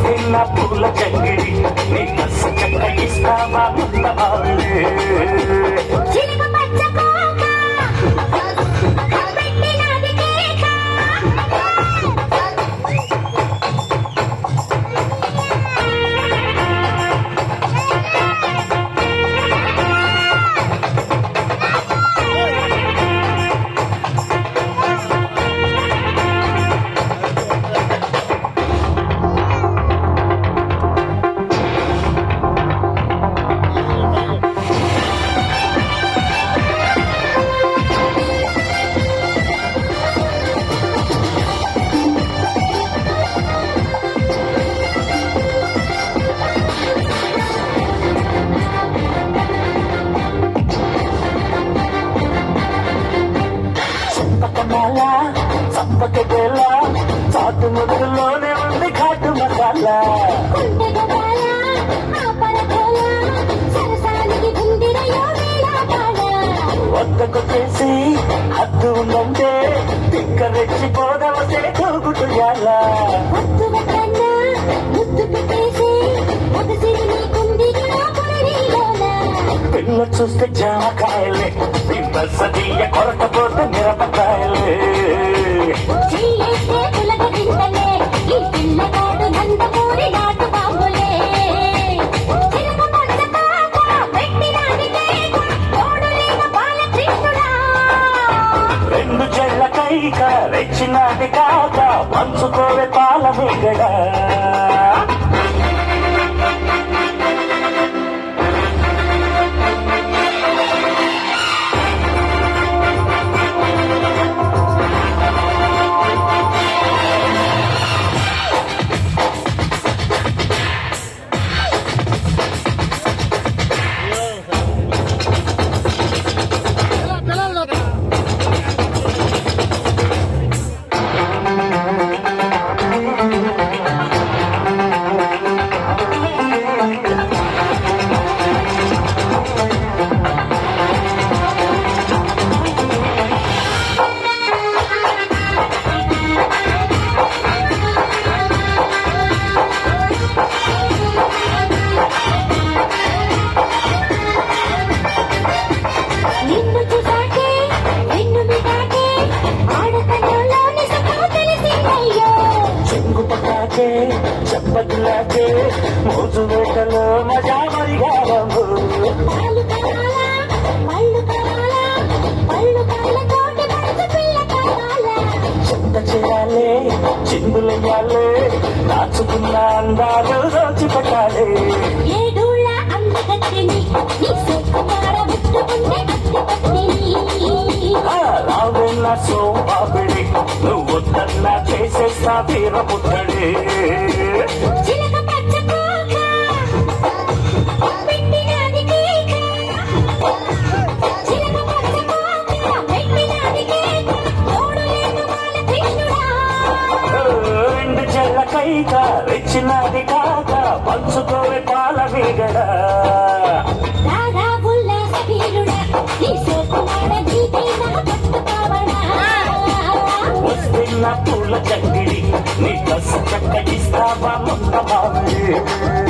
వస్తున్న పూల జంగిడి నీ కసు చెక్క ఇస్తావా ముందమాలే చంపకలా చాటు ముద్దులోనే ఉంది ఘాటు మసాలా వద్దకు చేసి హద్దు ఉందంటే తిక్క రెచ్చిపోదవసే తోగుటుయాలా పిల్ల చూస్తే జామకాయలే సదీయ కొరకపోతే మిరపకాయలే రెండు చెళ్ళ కైక రెచ్చినాది కాక పంచుకోవే పాల మిగడా చెప్పట్లాకే మోజు వేటలో మజా మరిగాము చెత్త చేయాలి చిందులయ్యాలి దాచుకున్న అందాలు రోజు పెట్టాలి రావేళ్ళ సోమాబిడి నువ్వు వద్దన్నా చేసేస్తా వీరముద్దడి రెండు చెల్ల కైక రెచ్చినది కాక పంచుకోవే పాల మీగడ వస్తున్న పూల జంగిడి నీ కసు చెక్క ఇస్తావా ముందమాలే